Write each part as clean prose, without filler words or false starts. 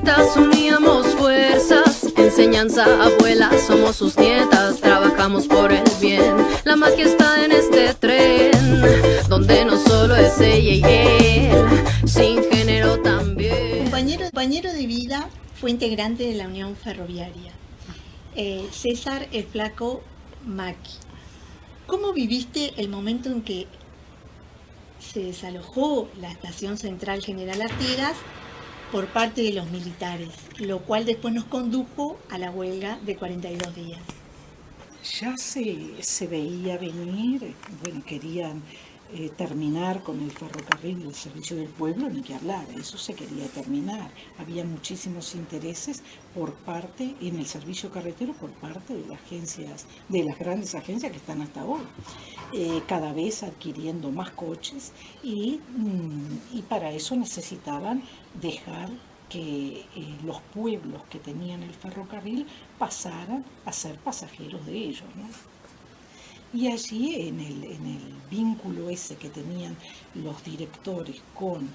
poetas uníamos fuerzas, enseñanza, abuela, somos sus nietas, trabajamos por el bien. La magia está en este tren, donde no solo es ella y él, sin género también. Compañero de vida, fue integrante de la Unión Ferroviaria. César el Flaco Maki. ¿Cómo viviste el momento en que se desalojó la estación central General Artigas por parte de los militares, lo cual después nos condujo a la huelga de 42 días? Ya se veía venir, bueno, querían terminar con el ferrocarril del servicio del pueblo, ni que hablar, eso se quería terminar. Había muchísimos intereses por parte, en el servicio carretero, por parte de las grandes agencias que están hasta hoy, cada vez adquiriendo más coches y para eso necesitaban dejar que los pueblos que tenían el ferrocarril pasaran a ser pasajeros de ellos, ¿no? Y allí, en el vínculo ese que tenían los directores con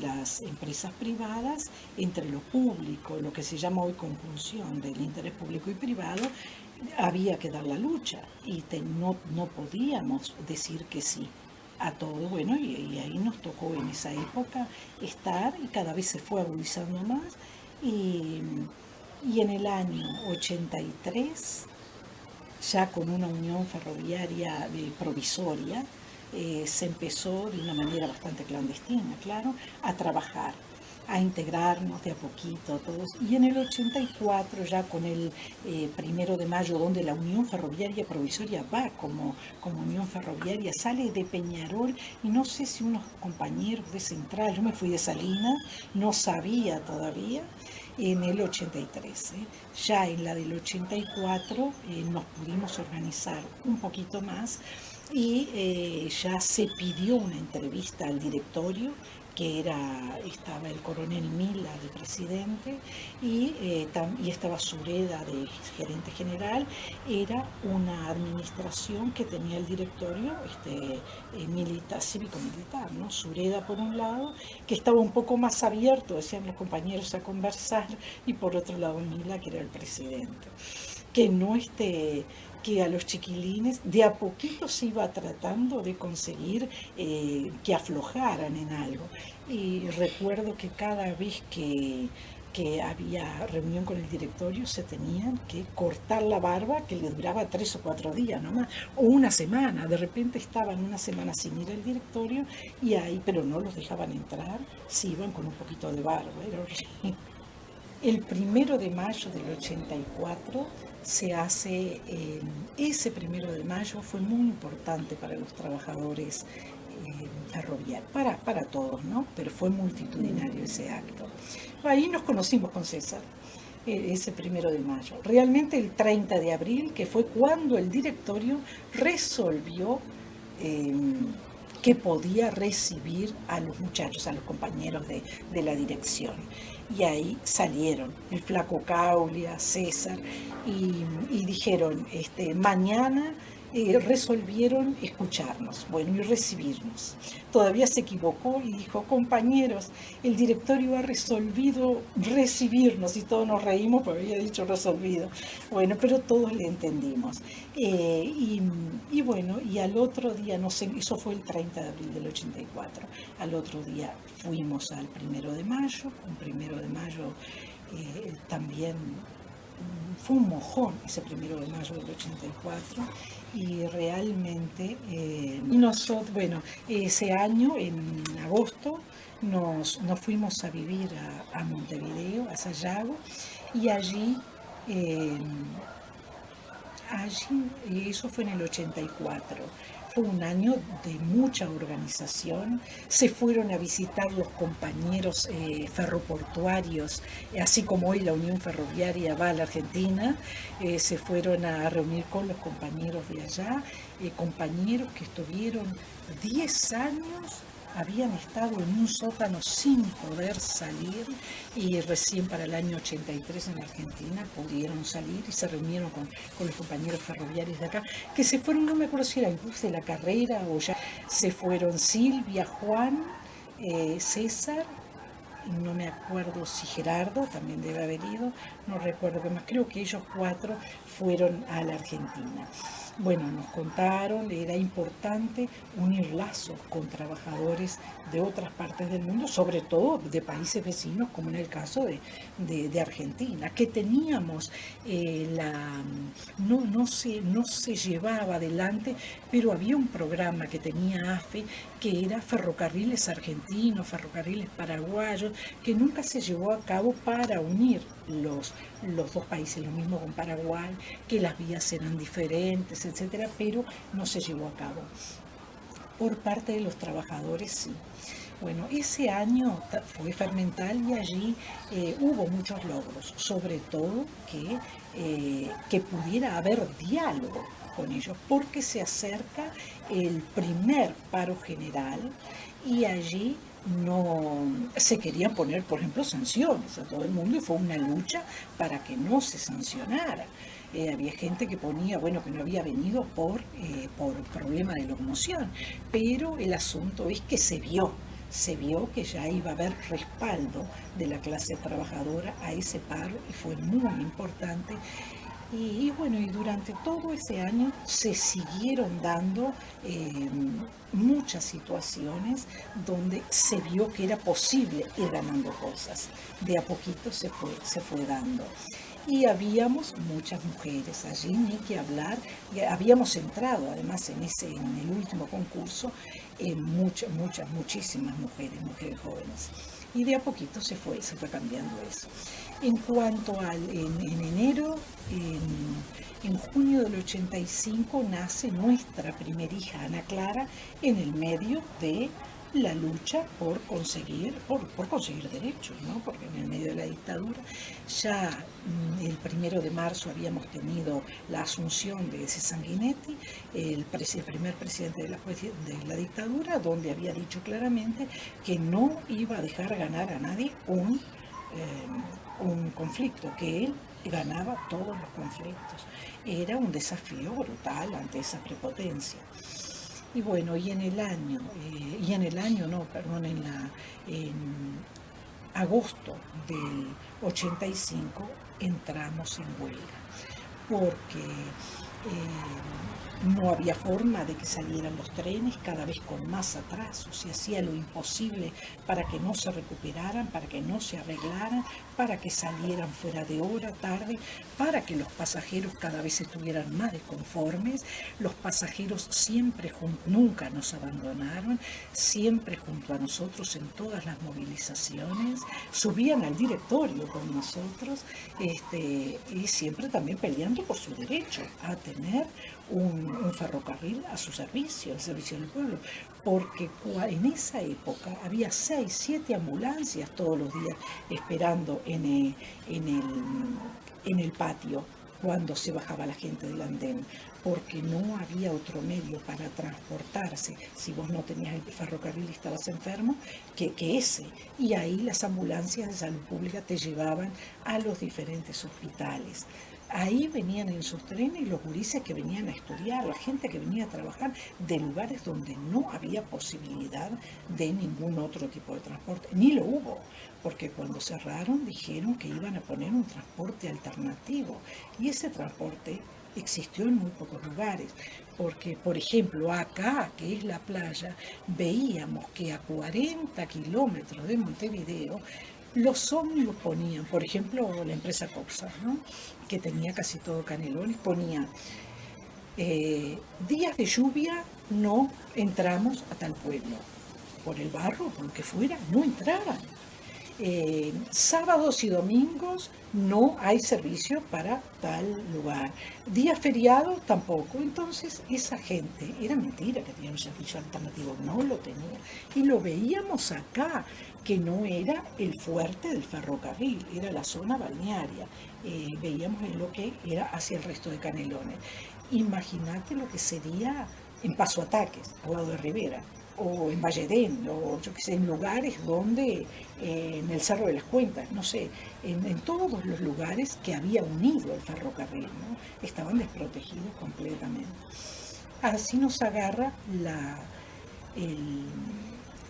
las empresas privadas, entre lo público, lo que se llama hoy conjunción del interés público y privado, había que dar la lucha y no podíamos decir que sí a todo. Bueno, y ahí nos tocó en esa época estar, y cada vez se fue agudizando más, y en el año 83, ya con una unión ferroviaria provisoria, se empezó de una manera bastante clandestina, claro, a trabajar, a integrarnos de a poquito todos. Y en el 84, ya con el 1 de mayo, donde la Unión Ferroviaria Provisoria va como Unión Ferroviaria, sale de Peñarol, y no sé si unos compañeros de Central, yo me fui de Salinas, no sabía todavía, en el 83. Ya en la del 84 nos pudimos organizar un poquito más y ya se pidió una entrevista al directorio, que estaba el coronel Mila de presidente y estaba Sureda de gerente general. Era una administración que tenía el directorio cívico-militar, ¿no? Sureda por un lado, que estaba un poco más abierto, decían los compañeros, a conversar, y por otro lado Mila, que era el presidente. Que a los chiquilines de a poquito se iba tratando de conseguir que aflojaran en algo. Y recuerdo que cada vez que había reunión con el directorio se tenían que cortar la barba, que les duraba 3 o 4 días nomás, o una semana. De repente estaban una semana sin ir al directorio, pero no los dejaban entrar si iban con un poquito de barba. Era horrible. El 1 de mayo del 84 se hace, ese 1 de mayo fue muy importante para los trabajadores ferroviarios, para todos, ¿no? Pero fue multitudinario ese acto. Ahí nos conocimos con César, ese 1 de mayo. Realmente el 30 de abril, que fue cuando el directorio resolvió que podía recibir a los muchachos, a los compañeros de la dirección. Y ahí salieron el Flaco Caulia, César, y dijeron, mañana resolvieron escucharnos, bueno, y recibirnos. Todavía se equivocó y dijo, compañeros, el directorio ha resolvido recibirnos, y todos nos reímos porque había dicho resolvido. Bueno, pero todos le entendimos. Y bueno, y al otro día, no sé, eso fue el 30 de abril del 84, al otro día fuimos al 1 de mayo, un 1 de mayo también fue un mojón ese 1 de mayo del 84, y realmente, nosotros, bueno, ese año, en agosto, nos fuimos a vivir a Montevideo, a Sayago, y allí, eso fue en el 84. Fue un año de mucha organización. Se fueron a visitar los compañeros ferroportuarios, así como hoy la Unión Ferroviaria va a la Argentina. Se fueron a reunir con los compañeros de allá, compañeros que estuvieron 10 años, habían estado en un sótano sin poder salir, y recién para el año 83 en Argentina pudieron salir y se reunieron con los compañeros ferroviarios de acá, que se fueron, no me acuerdo si era el bus de la carrera o ya se fueron Silvia, Juan, César no me acuerdo si Gerardo también debe haber ido, no recuerdo qué más, creo que ellos 4 fueron a la Argentina. Bueno, nos contaron, era importante unir lazos con trabajadores de otras partes del mundo, sobre todo de países vecinos, como en el caso de Argentina, que teníamos no se llevaba adelante, pero había un programa que tenía AFE, que era ferrocarriles argentinos, ferrocarriles paraguayos, que nunca se llevó a cabo para unir los dos países, lo mismo con Paraguay, que las vías eran diferentes, etcétera, pero no se llevó a cabo. Por parte de los trabajadores, sí. Bueno, ese año fue Fermental y allí hubo muchos logros, sobre todo que pudiera haber diálogo con ellos, porque se acerca el primer paro general y allí no se querían poner, por ejemplo, sanciones a todo el mundo y fue una lucha para que no se sancionara. Había gente que ponía, bueno, que no había venido por problema de locomoción, pero el asunto es que se vio que ya iba a haber respaldo de la clase trabajadora a ese paro y fue muy importante. Y bueno, y durante todo ese año se siguieron dando muchas situaciones donde se vio que era posible ir ganando cosas. De a poquito se fue dando. Y habíamos muchas mujeres allí, ni que hablar. Habíamos entrado además en el último concurso muchísimas mujeres jóvenes. Y de a poquito se fue cambiando eso. En cuanto en enero, en junio del 85 nace nuestra primera hija, Ana Clara, en el medio de la lucha por conseguir derechos, ¿no? Porque en el medio de la dictadura ya el 1 de marzo habíamos tenido la asunción de ese Sanguinetti, el primer presidente de la dictadura, donde había dicho claramente que no iba a dejar ganar a nadie un conflicto, que él ganaba todos los conflictos. Era un desafío brutal ante esa prepotencia. Y bueno, en agosto del 85 entramos en huelga, porque no había forma de que salieran los trenes, cada vez con más atrasos, se hacía lo imposible para que no se recuperaran, para que no se arreglaran, para que salieran fuera de hora, tarde, para que los pasajeros cada vez estuvieran más desconformes. Los pasajeros nunca nos abandonaron, siempre junto a nosotros en todas las movilizaciones, subían al directorio con nosotros, y siempre también peleando por su derecho a tener un ferrocarril a su servicio, al servicio del pueblo, porque en esa época había 6, 7 ambulancias todos los días esperando en el patio cuando se bajaba la gente del andén, porque no había otro medio para transportarse si vos no tenías el ferrocarril y estabas enfermo que ese. Y ahí las ambulancias de salud pública te llevaban a los diferentes hospitales. Ahí venían en sus trenes los gurises que venían a estudiar, la gente que venía a trabajar de lugares donde no había posibilidad de ningún otro tipo de transporte, ni lo hubo, porque cuando cerraron dijeron que iban a poner un transporte alternativo y ese transporte existió en muy pocos lugares, porque por ejemplo acá, que es la playa, veíamos que a 40 kilómetros de Montevideo los ómnibus ponían, por ejemplo, la empresa Coxa, ¿no?, que tenía casi todo Canelones, ponía días de lluvia no entramos a tal pueblo, por el barro, por lo que fuera, no entraban. Sábados y domingos no hay servicio para tal lugar. Día feriado tampoco. Entonces esa gente, era mentira que tenía un servicio alternativo, no lo tenía. Y lo veíamos acá, que no era el fuerte del ferrocarril, era la zona balnearia. Veíamos en lo que era hacia el resto de Canelones. Imagínate lo que sería en Paso Ataques, al lado de Rivera, o en Valledén, o yo qué sé, en lugares donde, en el Cerro de las Cuentas, no sé, en todos los lugares que había unido el ferrocarril, ¿no?, estaban desprotegidos completamente. Así nos agarra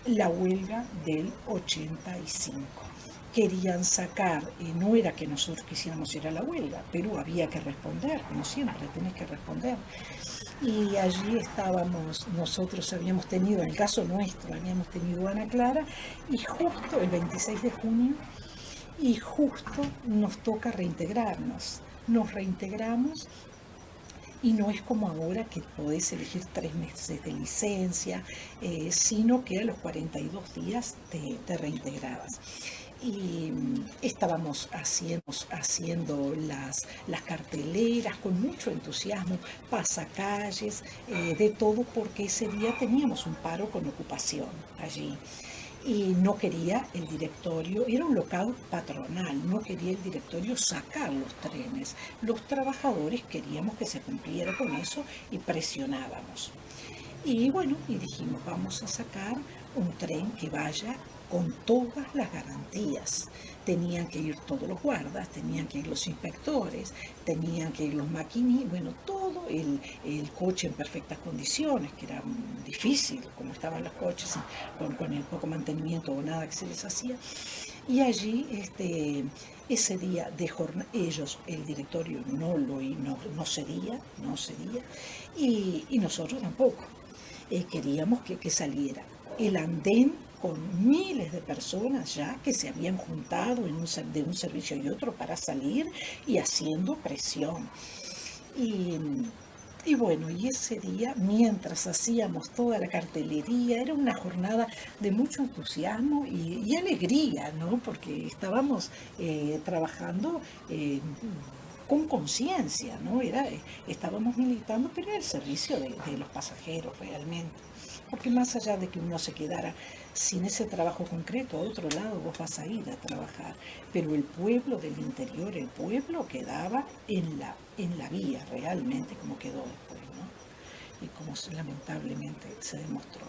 la huelga del 85. querían sacar, no era que nosotros quisiéramos ir a la huelga, pero había que responder, como siempre, tenés que responder. Y allí estábamos, nosotros habíamos tenido, en el caso nuestro, habíamos tenido Ana Clara, y justo el 26 de junio, y justo nos toca reintegrarnos. Nos reintegramos y no es como ahora que podés elegir 3 meses de licencia, sino que a los 42 días te reintegrabas. Y estábamos haciendo las carteleras con mucho entusiasmo, pasacalles, de todo, porque ese día teníamos un paro con ocupación allí. Y no quería el directorio, era un local patronal, no quería el directorio sacar los trenes. Los trabajadores queríamos que se cumpliera con eso y presionábamos. Y bueno, y dijimos, vamos a sacar un tren que vaya con todas las garantías. Tenían que ir todos los guardas, tenían que ir los inspectores, tenían que ir los maquinistas, bueno, todo el coche en perfectas condiciones, que era difícil, como estaban los coches, con el poco mantenimiento o nada que se les hacía. Y allí, ese día de jornada, ellos, el directorio no cedía, y nosotros tampoco. Queríamos que saliera. El andén con miles de personas ya que se habían juntado de un servicio y otro para salir y haciendo presión. Y bueno, y ese día, mientras hacíamos toda la cartelería, era una jornada de mucho entusiasmo y alegría, ¿no? Porque estábamos trabajando con conciencia, ¿no? Estábamos militando, pero era el servicio de los pasajeros realmente. Porque más allá de que uno se quedara sin ese trabajo concreto, a otro lado vos vas a ir a trabajar, pero el pueblo del interior, el pueblo quedaba en la vía realmente, como quedó después, ¿no? Y como lamentablemente se demostró.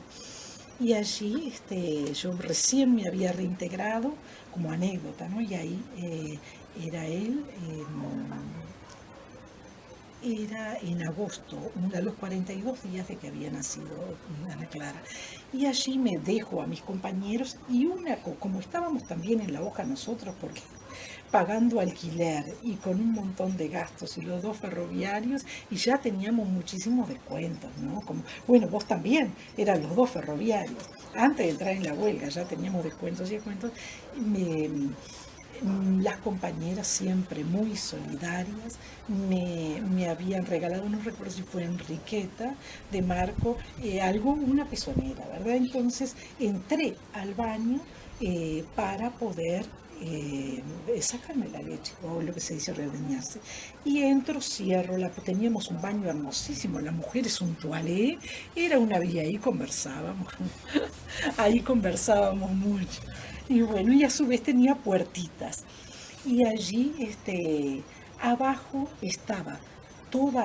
Y allí yo recién me había reintegrado como anécdota, ¿no? Y ahí era él, era en agosto, a los 42 días de que había nacido Ana Clara. Y allí me dejo a mis compañeros y como estábamos también en la hoja nosotros, porque pagando alquiler y con un montón de gastos y los 2 ferroviarios, y ya teníamos muchísimos descuentos, ¿no? Bueno, vos también, eran los 2 ferroviarios. Antes de entrar en la huelga ya teníamos descuentos y descuentos. Las compañeras siempre muy solidarias me habían regalado, no recuerdo si fue Enriqueta de Marco, una pezonera, ¿verdad? Entonces entré al baño para poder sacarme la leche, o lo que se dice ordeñarse. Y entro, cierro, teníamos un baño hermosísimo, las mujeres un toalé, era una vía, ahí conversábamos mucho. Y bueno, y a su vez tenía puertitas. Y allí, abajo estaba todos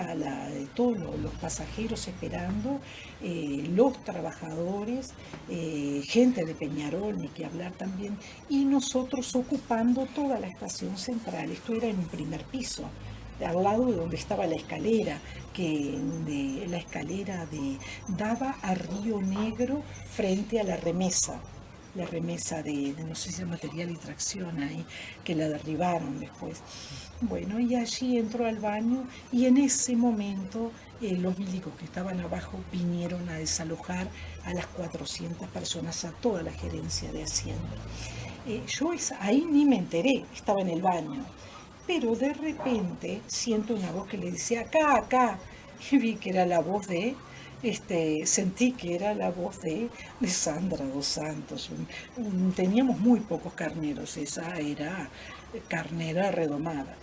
los pasajeros esperando, los trabajadores, gente de Peñarol, ni que hablar también, y nosotros ocupando toda la estación central. Esto era en un primer piso, al lado de donde estaba la escalera, daba a Río Negro frente a la remesa de no sé si es material y tracción ahí, que la derribaron después. Bueno, y allí entró al baño y en ese momento los milicos que estaban abajo vinieron a desalojar a las 400 personas, a toda la gerencia de Hacienda. Yo ahí ni me enteré, estaba en el baño, pero de repente siento una voz que le decía, acá, acá, y vi que era la voz sentí que era la voz de Sandra dos Santos. Teníamos muy pocos carneros, esa era carnera redomada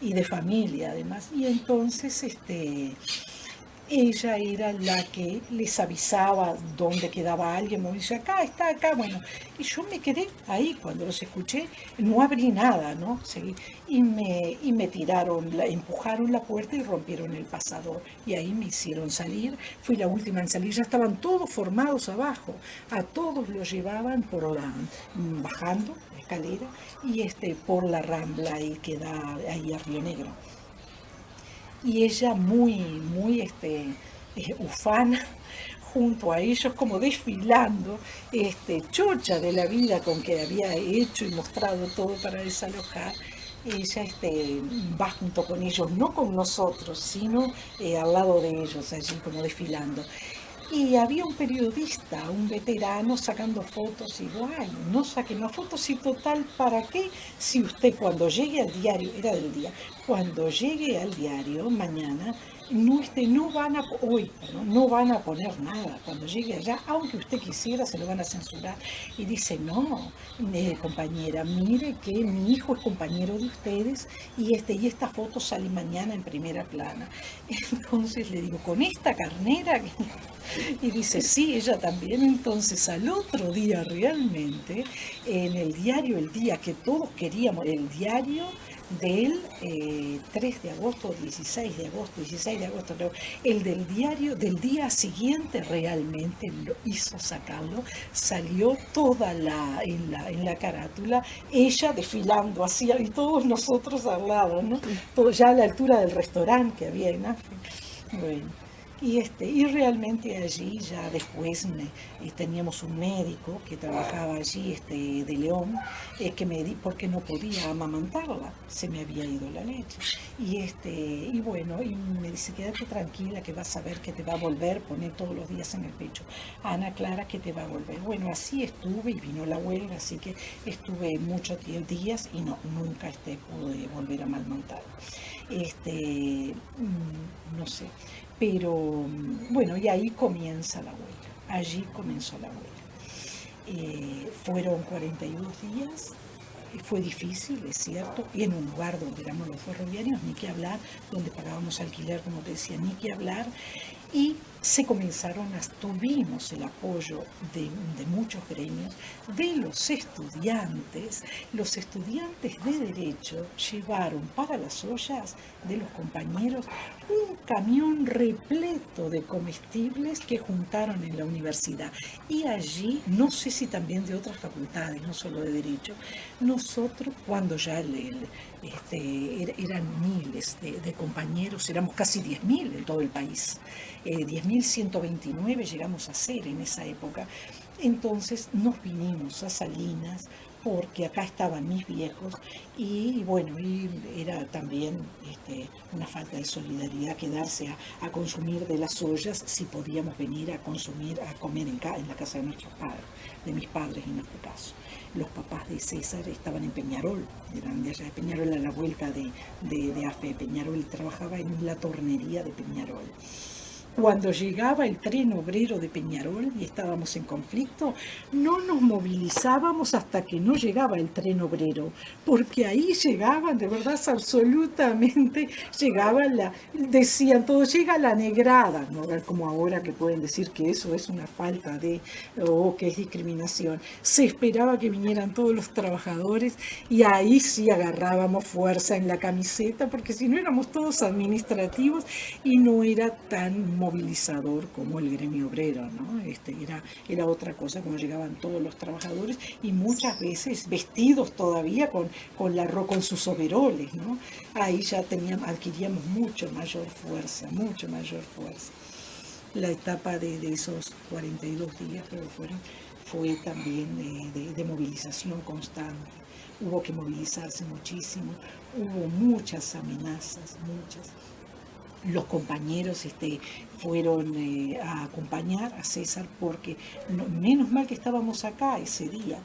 y de familia además. Y entonces ella era la que les avisaba dónde quedaba alguien, me dice, acá está, acá, bueno, y yo me quedé ahí cuando los escuché, no abrí nada, ¿no? Seguí, y me empujaron la puerta y rompieron el pasador, y ahí me hicieron salir, fui la última en salir, ya estaban todos formados abajo, a todos los llevaban bajando la escalera, y por la rambla ahí que da ahí a Río Negro. Y ella muy ufana, junto a ellos como desfilando, chocha de la vida con que había hecho y mostrado todo para desalojar. Ella va junto con ellos, no con nosotros, sino al lado de ellos, allí como desfilando. Y había un periodista, un veterano, sacando fotos, y bueno, no saquen más fotos, y total, ¿para qué? Si usted cuando llegue al diario, era del día, cuando llegue al diario mañana, no van a, hoy, perdón, no van a poner nada. Cuando llegue allá, aunque usted quisiera, se lo van a censurar. Y dice, no, compañera, mire que mi hijo es compañero de ustedes y esta foto sale mañana en primera plana. Entonces le digo, ¿con esta carnera? Y dice, sí, ella también. Entonces al otro día realmente, en el diario, el día que todos queríamos, el diario del 3 de agosto, 16 de agosto, creo, el del diario del día siguiente realmente lo hizo sacarlo, salió toda en la carátula, ella desfilando así, y todos nosotros al lado, ¿no? Todo ya a la altura del restaurante que había en África. Bueno. Y realmente allí ya después teníamos un médico que trabajaba allí, de León, que porque no podía amamantarla, se me había ido la leche. Y bueno, y me dice, quédate tranquila que vas a ver que te va a volver, poner todos los días en el pecho. Ana Clara, que te va a volver. Bueno, así estuve y vino la huelga, así que estuve muchos días y nunca pude volver a amamantar. No sé. Pero bueno, y ahí comienza la huelga, allí comenzó la huelga. Fueron 42 días, fue difícil, es cierto, y en un lugar donde éramos los ferroviarios, ni que hablar, donde pagábamos alquiler, como te decía, ni que hablar, y tuvimos el apoyo de muchos gremios, de los estudiantes de Derecho llevaron para las ollas de los compañeros un camión repleto de comestibles que juntaron en la universidad. Y allí, no sé si también de otras facultades, no solo de Derecho, nosotros cuando ya eran miles de compañeros, éramos casi 10.000 en todo el país, 10.129 llegamos a ser en esa época. Entonces nos vinimos a Salinas porque acá estaban mis viejos y bueno, y era también una falta de solidaridad quedarse a consumir de las ollas si podíamos venir a comer en la casa de nuestros padres, de mis padres en este caso. Los papás de César estaban en Peñarol, eran de allá de Peñarol, a la vuelta de AFE Peñarol, trabajaba en la tornería de Peñarol. Cuando llegaba el tren obrero de Peñarol y estábamos en conflicto, no nos movilizábamos hasta que no llegaba el tren obrero, porque ahí llegaban, de verdad, absolutamente, decían todos, llega la negrada, no como ahora que pueden decir que eso es una falta o que es discriminación. Se esperaba que vinieran todos los trabajadores y ahí sí agarrábamos fuerza en la camiseta, porque si no éramos todos administrativos y no era tan movilizador como el gremio obrero, ¿no? Era otra cosa cuando llegaban todos los trabajadores y muchas veces vestidos todavía con sus overoles, ¿no? Ahí ya adquiríamos mucho mayor fuerza. La etapa de esos 42 días creo que fue también de movilización constante. Hubo que movilizarse muchísimo, hubo muchas amenazas, muchas. Los compañeros fueron a acompañar a César porque menos mal que estábamos acá ese día,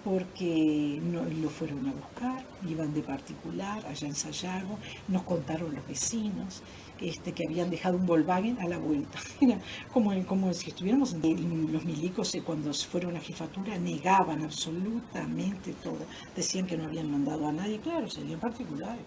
porque lo fueron a buscar, iban de particular allá en Sayago, nos contaron los vecinos que habían dejado un Volkswagen a la vuelta. Era como si estuviéramos los milicos cuando fueron a jefatura negaban absolutamente todo, decían que no habían mandado a nadie, claro, serían particulares.